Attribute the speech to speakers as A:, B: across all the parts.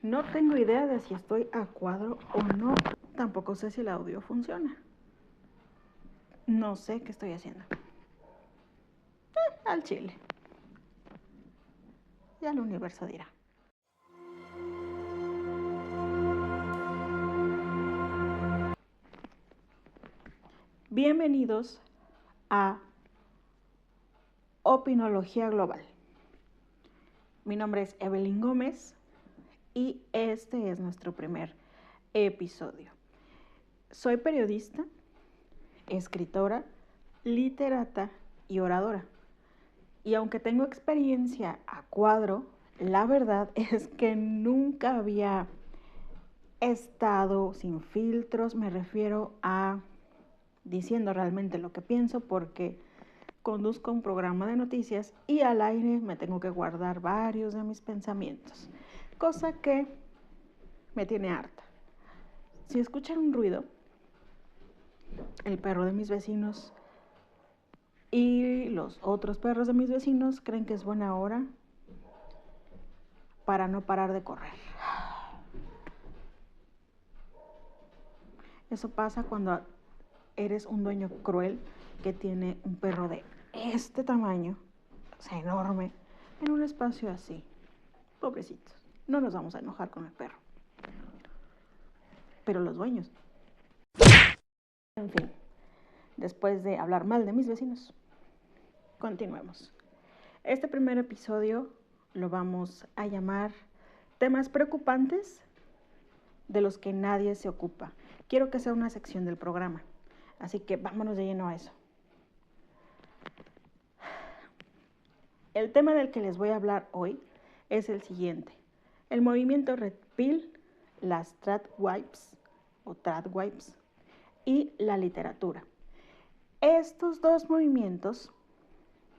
A: No tengo idea de si estoy a cuadro o no. Tampoco sé si el audio funciona. No sé qué estoy haciendo. Al chile. Ya el universo dirá. Bienvenidos a Opinología Global. Mi nombre es Evelyn Gómez y este es nuestro primer episodio. Soy periodista, escritora, literata y oradora. Y aunque tengo experiencia a cuadro, la verdad es que nunca había estado sin filtros. Me refiero a diciendo realmente lo que pienso, porque conduzco un programa de noticias y al aire me tengo que guardar varios de mis pensamientos, cosa que me tiene harta. Si escuchan un ruido, el perro de mis vecinos y los otros perros de mis vecinos creen que es buena hora para no parar de correr. Eso pasa cuando eres un dueño cruel que tiene un perro de este tamaño, o sea, enorme, en un espacio así. Pobrecitos, no nos vamos a enojar con el perro. Pero los dueños. En fin, después de hablar mal de mis vecinos, continuemos. Este primer episodio lo vamos a llamar Temas preocupantes de los que nadie se ocupa. Quiero que sea una sección del programa, así que vámonos de lleno a eso. El tema del que les voy a hablar hoy es el siguiente: el movimiento Red Pill, las tradwipes o tradwipes y la literatura. Estos dos movimientos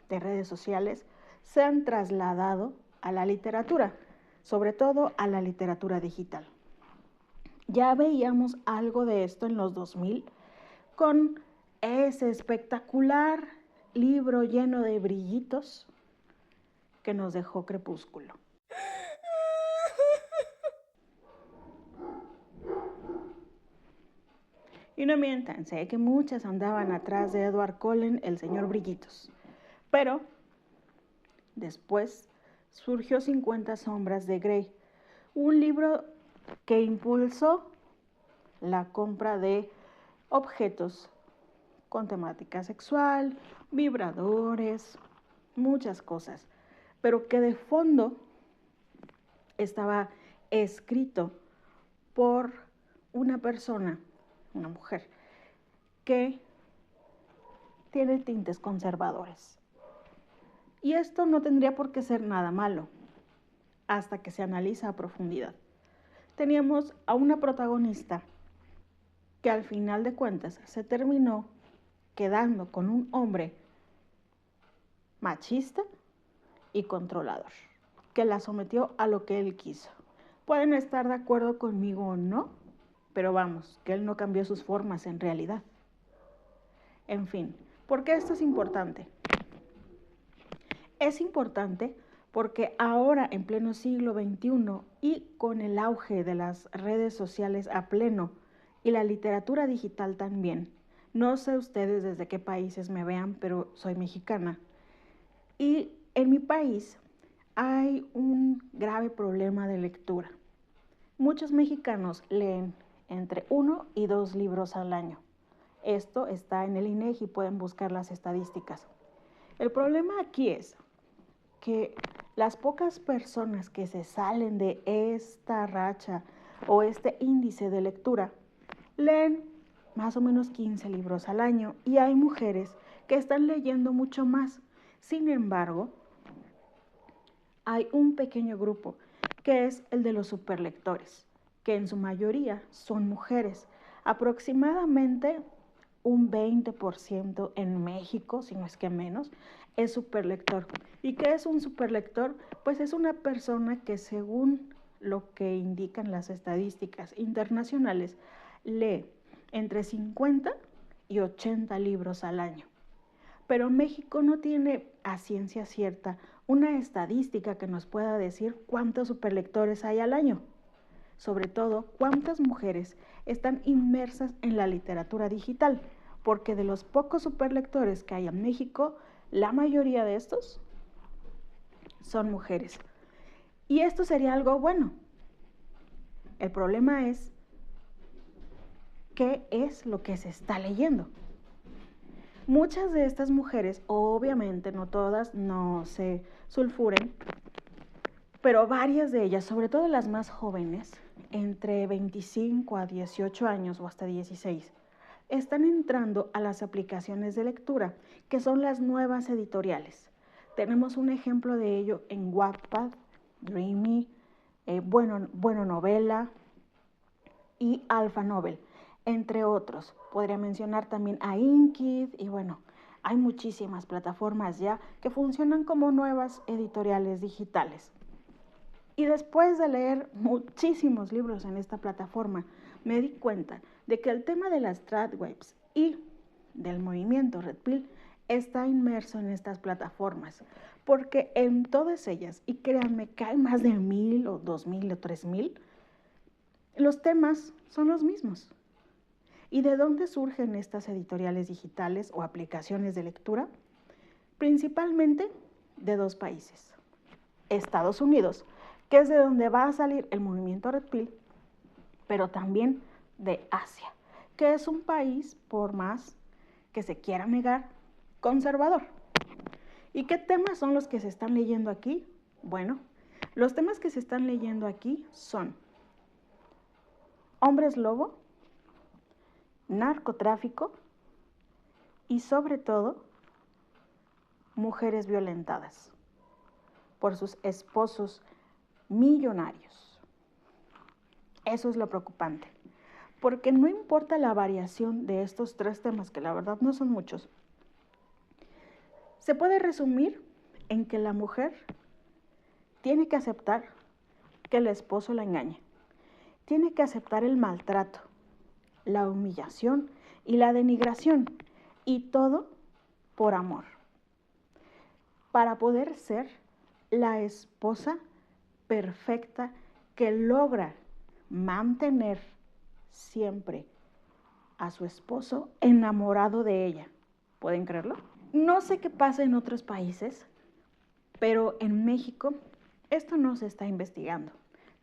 A: de redes sociales se han trasladado a la literatura, sobre todo a la literatura digital. Ya veíamos algo de esto en los 2000 con ese espectacular libro lleno de brillitos que nos dejó Crepúsculo. Y no mientan, sé que muchas andaban atrás de Edward Cullen, el señor Brillitos. Pero después surgió 50 sombras de Grey, un libro que impulsó la compra de objetos con temática sexual, vibradores, muchas cosas, pero que de fondo estaba escrito por una persona, una mujer, que tiene tintes conservadores. Y esto no tendría por qué ser nada malo, hasta que se analiza a profundidad. Teníamos a una protagonista que al final de cuentas se terminó quedando con un hombre machista y controlador, que la sometió a lo que él quiso. Pueden estar de acuerdo conmigo o no, pero vamos, que él no cambió sus formas en realidad. En fin, ¿por qué esto es importante? Es importante porque ahora, en pleno siglo XXI y con el auge de las redes sociales a pleno y la literatura digital también, no sé ustedes desde qué países me vean, pero soy mexicana. Y en mi país hay un grave problema de lectura. Muchos mexicanos leen entre 1 y 2 libros al año. Esto está en el INEGI, pueden buscar las estadísticas. El problema aquí es que las pocas personas que se salen de esta racha o este índice de lectura leen más o menos 15 libros al año, y hay mujeres que están leyendo mucho más. Sin embargo, hay un pequeño grupo que es el de los superlectores, que en su mayoría son mujeres. Aproximadamente un 20% en México, si no es que menos, es superlector. ¿Y qué es un superlector? Pues es una persona que, según lo que indican las estadísticas internacionales, lee entre 50 y 80 libros al año. Pero México no tiene a ciencia cierta una estadística que nos pueda decir cuántos superlectores hay al año. sobre todo cuántas mujeres están inmersas en la literatura digital, porque de los pocos superlectores que hay en México, la mayoría de estos son mujeres. Y esto sería algo bueno. El problema es qué es lo que se está leyendo. Muchas de estas mujeres, obviamente no todas, no se sulfuren, pero varias de ellas, sobre todo las más jóvenes, entre 25 a 18 años o hasta 16, están entrando a las aplicaciones de lectura, que son las nuevas editoriales. Tenemos un ejemplo de ello en Wattpad, Dreamy, Bueno Novela y Alpha Novel, entre otros. Podría mencionar también a Inkid y bueno, hay muchísimas plataformas ya que funcionan como nuevas editoriales digitales. Y después de leer muchísimos libros en esta plataforma, me di cuenta de que el tema de las tradwaves y del movimiento Red Pill está inmerso en estas plataformas, porque en todas ellas, y créanme que hay más de 1000 o 2000 o 3000, los temas son los mismos. ¿Y de dónde surgen estas editoriales digitales o aplicaciones de lectura? Principalmente de dos países. Estados Unidos, que es de donde va a salir el movimiento Red Pill, pero también de Asia, que es un país, por más que se quiera negar, conservador. ¿Y qué temas son los que se están leyendo aquí? Bueno, los temas que se están leyendo aquí son hombres lobo, narcotráfico y sobre todo mujeres violentadas por sus esposos millonarios. Eso es lo preocupante, porque no importa la variación de estos tres temas, que la verdad no son muchos, se puede resumir en que la mujer tiene que aceptar que el esposo la engaña, tiene que aceptar el maltrato, la humillación y la denigración, y todo por amor, para poder ser la esposa perfecta que logra mantener siempre a su esposo enamorado de ella. ¿Pueden creerlo? No sé qué pasa en otros países, pero en México esto no se está investigando.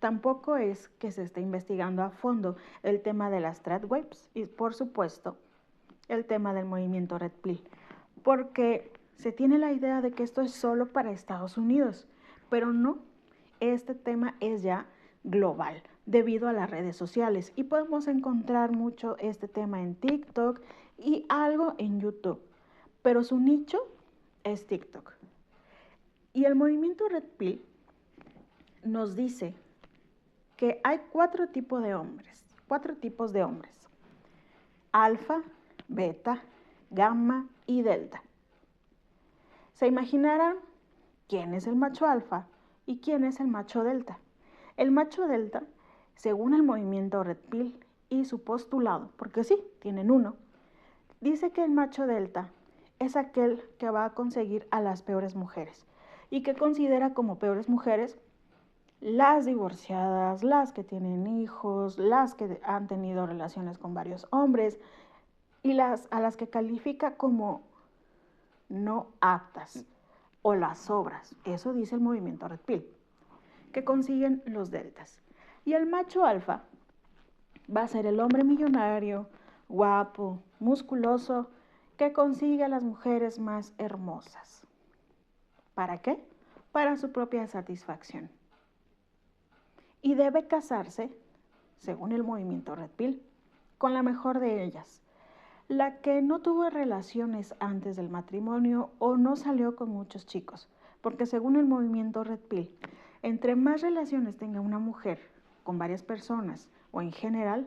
A: Tampoco es que se esté investigando a fondo el tema de las tradwaves y, por supuesto, el tema del movimiento Red Pill, porque se tiene la idea de que esto es solo para Estados Unidos, pero no, este tema es ya global debido a las redes sociales y podemos encontrar mucho este tema en TikTok y algo en YouTube, pero su nicho es TikTok. Y el movimiento Red Pill nos dice que hay cuatro tipos de hombres: alfa, beta, gamma y delta. Se imaginarán quién es el macho alfa y quién es el macho delta. El macho delta, según el movimiento Red Pill y su postulado, porque sí, tienen uno, dice que el macho delta es aquel que va a conseguir a las peores mujeres y que considera como peores mujeres las divorciadas, las que tienen hijos, las que han tenido relaciones con varios hombres y a las que califica como no aptas o las sobras. Eso dice el movimiento Red Pill, que consiguen los deltas. Y el macho alfa va a ser el hombre millonario, guapo, musculoso, que consigue a las mujeres más hermosas. ¿Para qué? Para su propia satisfacción. Y debe casarse, según el movimiento Red Pill, con la mejor de ellas, la que no tuvo relaciones antes del matrimonio o no salió con muchos chicos, porque según el movimiento Red Pill, entre más relaciones tenga una mujer con varias personas o en general,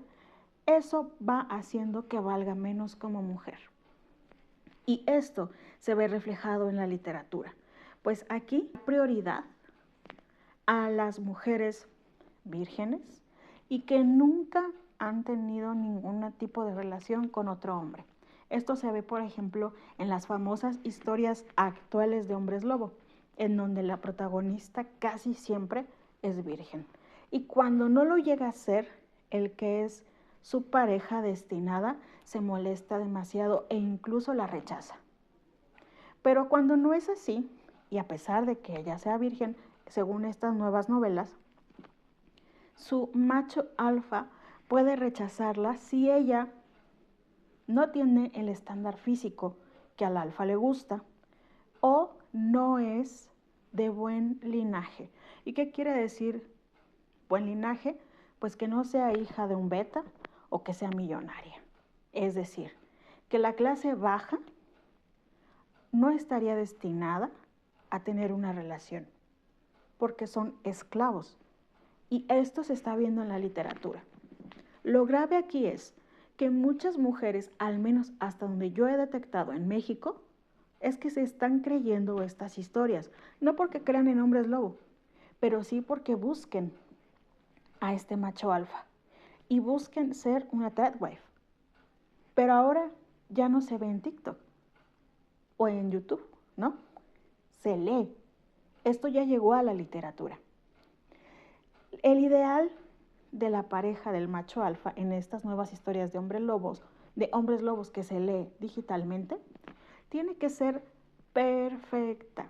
A: eso va haciendo que valga menos como mujer. Y esto se ve reflejado en la literatura, pues aquí prioridad a las mujeres vírgenes y que nunca han tenido ningún tipo de relación con otro hombre. Esto se ve, por ejemplo, en las famosas historias actuales de hombres lobo, en donde la protagonista casi siempre es virgen. Y cuando no lo llega a ser, el que es su pareja destinada se molesta demasiado e incluso la rechaza. Pero cuando no es así, y a pesar de que ella sea virgen, según estas nuevas novelas, su macho alfa puede rechazarla si ella no tiene el estándar físico que al alfa le gusta o no es de buen linaje. ¿Y qué quiere decir buen linaje? Pues que no sea hija de un beta o que sea millonaria. Es decir, que la clase baja no estaría destinada a tener una relación, porque son esclavos. Y esto se está viendo en la literatura. Lo grave aquí es que muchas mujeres, al menos hasta donde yo he detectado en México, es que se están creyendo estas historias. No porque crean en hombres lobo, pero sí porque busquen a este macho alfa y busquen ser una deadwife. Pero ahora ya no se ve en TikTok o en YouTube, ¿no? Se lee. Esto ya llegó a la literatura. El ideal de la pareja del macho alfa en estas nuevas historias de hombres lobos que se lee digitalmente, tiene que ser perfecta.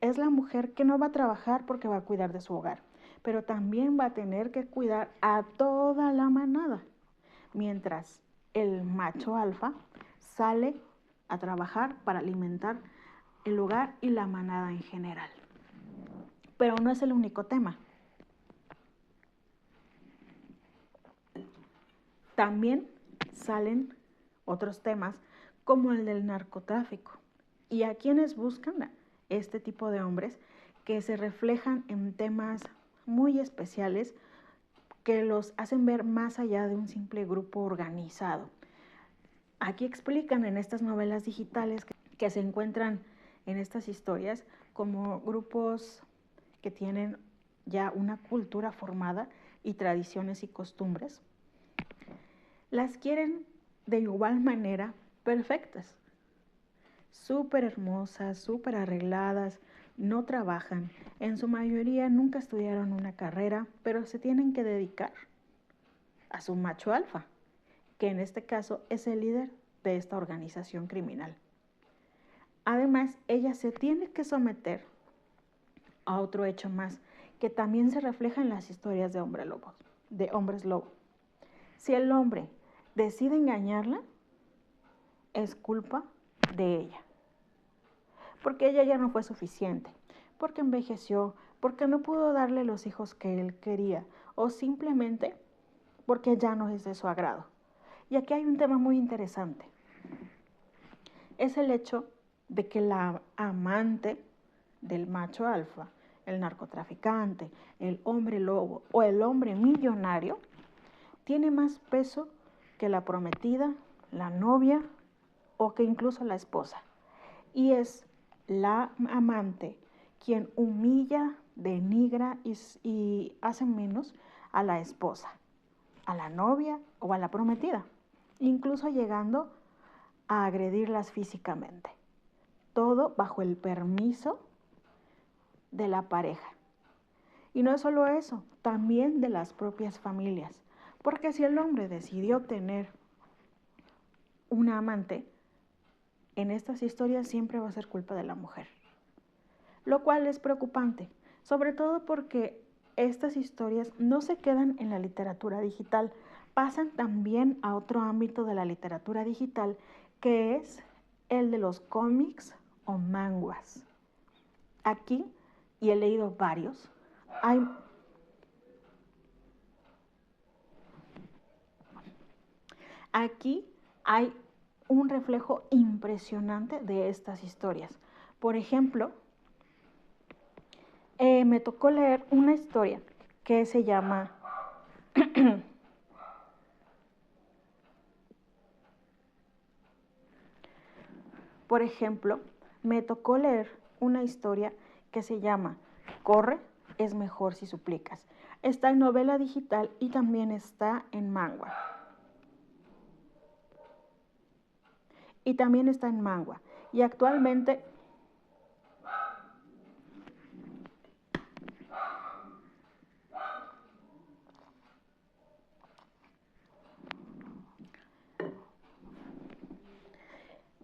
A: Es la mujer que no va a trabajar porque va a cuidar de su hogar, pero también va a tener que cuidar a toda la manada, mientras el macho alfa sale a trabajar para alimentar el hogar y la manada en general. Pero no es el único tema. También salen otros temas como el del narcotráfico y a quienes buscan este tipo de hombres que se reflejan en temas muy especiales que los hacen ver más allá de un simple grupo organizado. Aquí explican en estas novelas digitales que se encuentran en estas historias como grupos que tienen ya una cultura formada y tradiciones y costumbres. Las quieren de igual manera perfectas, súper hermosas, súper arregladas, no trabajan, en su mayoría nunca estudiaron una carrera, pero se tienen que dedicar a su macho alfa, que en este caso es el líder de esta organización criminal. Además, ella se tiene que someter a otro hecho más, que también se refleja en las historias de hombres lobo. Si el hombre decide engañarla, es culpa de ella. Porque ella ya no fue suficiente, porque envejeció, porque no pudo darle los hijos que él quería, o simplemente porque ya no es de su agrado. Y aquí hay un tema muy interesante. Es el hecho de que la amante del macho alfa, el narcotraficante, el hombre lobo o el hombre millonario, tiene más peso que la prometida, la novia o que incluso la esposa. Y es la amante quien humilla, denigra y hace menos a la esposa, a la novia o a la prometida, incluso llegando a agredirlas físicamente. Todo bajo el permiso de la pareja. Y no es solo eso, también de las propias familias. Porque si el hombre decidió tener una amante, en estas historias siempre va a ser culpa de la mujer. Lo cual es preocupante, sobre todo porque estas historias no se quedan en la literatura digital, pasan también a otro ámbito de la literatura digital, que es el de los cómics o manguas. Aquí, y he leído varios, aquí hay un reflejo impresionante de estas historias. Por ejemplo, me tocó leer una historia que se llama Por ejemplo, me tocó leer una historia que se llama Corre, es mejor si suplicas. Está en novela digital y también está en manga. Y actualmente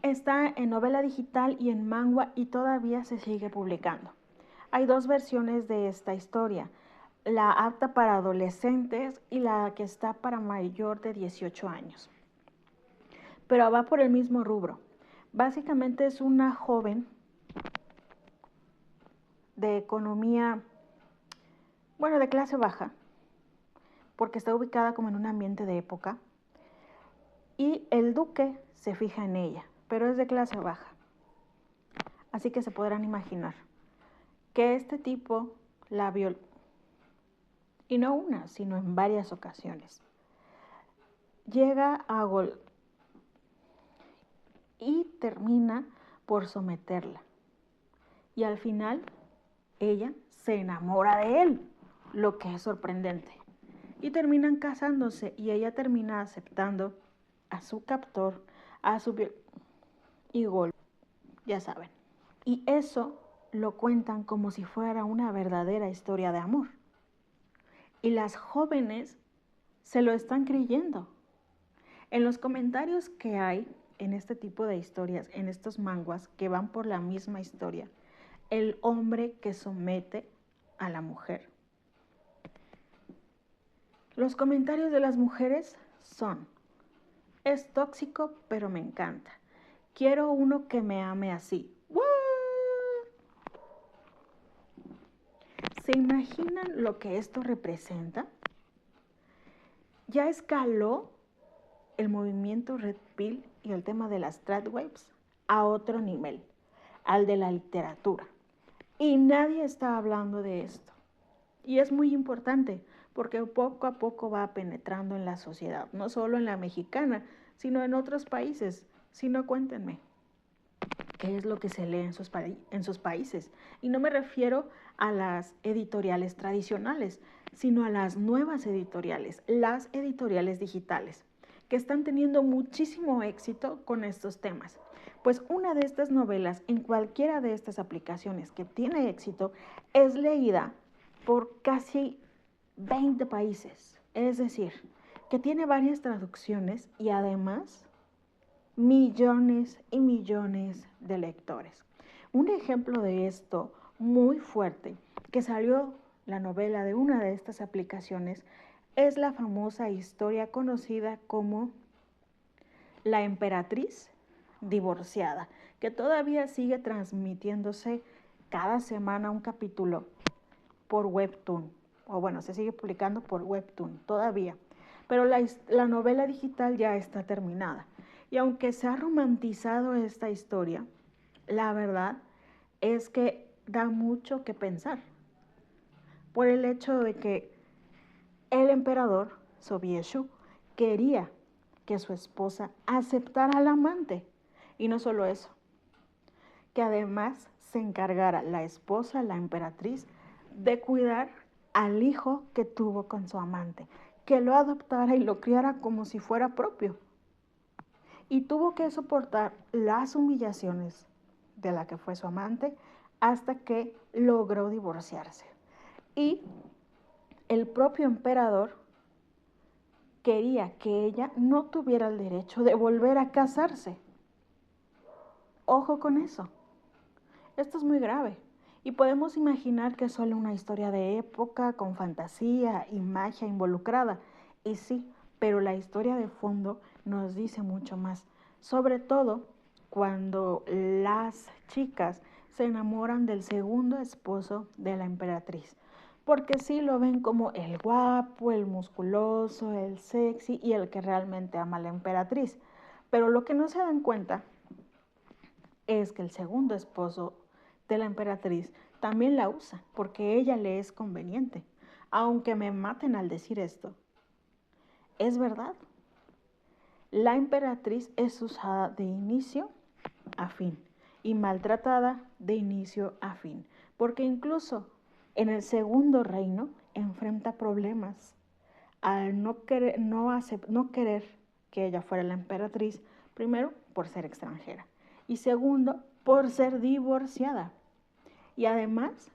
A: Está en novela digital y en manga y todavía se sigue publicando. Hay dos versiones de esta historia, la apta para adolescentes y la que está para mayor de 18 años. Pero va por el mismo rubro. Básicamente es una joven de economía, bueno, de clase baja, porque está ubicada como en un ambiente de época, y el duque se fija en ella, pero es de clase baja. Así que se podrán imaginar que este tipo la violó, y no una, sino en varias ocasiones. Llega a gol y termina por someterla. Y al final, ella se enamora de él, lo que es sorprendente. Y terminan casándose y ella termina aceptando a su captor, a su y gol, ya saben. Y eso lo cuentan como si fuera una verdadera historia de amor. Y las jóvenes se lo están creyendo. En los comentarios que hay en este tipo de historias, en estos manguas que van por la misma historia, el hombre que somete a la mujer. Los comentarios de las mujeres son: es tóxico, pero me encanta. Quiero uno que me ame así. ¿What? ¿Se imaginan lo que esto representa? Ya escaló el movimiento Red Pill y el tema de las tradwaves a otro nivel, al de la literatura. Y nadie está hablando de esto. Y es muy importante porque poco a poco va penetrando en la sociedad, no solo en la mexicana, sino en otros países. Si no, cuéntenme qué es lo que se lee en sus países. Y no me refiero a las editoriales tradicionales, sino a las nuevas editoriales, las editoriales digitales, que están teniendo muchísimo éxito con estos temas. Pues una de estas novelas en cualquiera de estas aplicaciones que tiene éxito es leída por casi 20 países. Es decir, que tiene varias traducciones y además millones y millones de lectores. Un ejemplo de esto muy fuerte, que salió la novela de una de estas aplicaciones, es la famosa historia conocida como La Emperatriz Divorciada, que todavía sigue transmitiéndose cada semana un capítulo por Webtoon, o bueno, se sigue publicando por Webtoon todavía, pero la novela digital ya está terminada. Y aunque se ha romantizado esta historia, la verdad es que da mucho que pensar, por el hecho de que el emperador Sobieshu quería que su esposa aceptara al amante, y no solo eso, que además se encargara la esposa, la emperatriz, de cuidar al hijo que tuvo con su amante, que lo adoptara y lo criara como si fuera propio. Y tuvo que soportar las humillaciones de la que fue su amante hasta que logró divorciarse. Y el propio emperador quería que ella no tuviera el derecho de volver a casarse. Ojo con eso. Esto es muy grave. Y podemos imaginar que es solo una historia de época con fantasía y magia involucrada. Y sí, pero la historia de fondo nos dice mucho más. Sobre todo cuando las chicas se enamoran del segundo esposo de la emperatriz. Porque sí lo ven como el guapo, el musculoso, el sexy y el que realmente ama a la emperatriz. Pero lo que no se dan cuenta es que el segundo esposo de la emperatriz también la usa porque ella le es conveniente. Aunque me maten al decir esto, es verdad. La emperatriz es usada de inicio a fin y maltratada de inicio a fin, porque incluso en el segundo reino enfrenta problemas al no querer que ella fuera la emperatriz, primero por ser extranjera y segundo por ser divorciada. Y además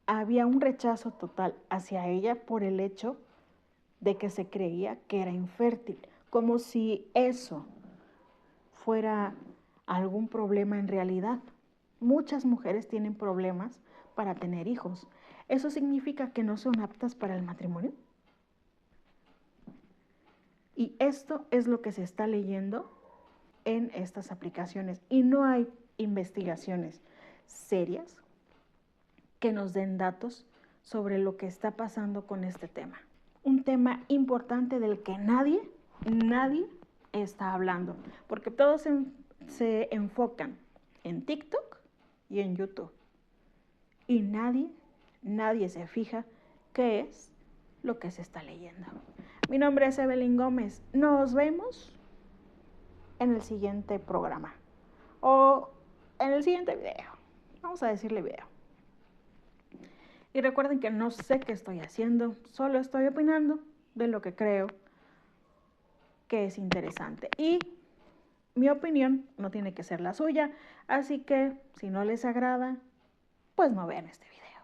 A: había un rechazo total hacia ella por el hecho de que se creía que era infértil, como si eso fuera algún problema en realidad. Muchas mujeres tienen problemas para tener hijos. ¿Eso significa que no son aptas para el matrimonio? Y esto es lo que se está leyendo en estas aplicaciones. Y no hay investigaciones serias que nos den datos sobre lo que está pasando con este tema. Un tema importante del que nadie está hablando, porque todos se enfocan en TikTok y en YouTube. Y nadie se fija qué es lo que se está leyendo. Mi nombre es Evelyn Gómez. Nos vemos en el siguiente programa o en el siguiente video. Vamos a decirle video. Y recuerden que no sé qué estoy haciendo, solo estoy opinando de lo que creo que es interesante. Y mi opinión no tiene que ser la suya, así que si no les agrada, pues no vean este video.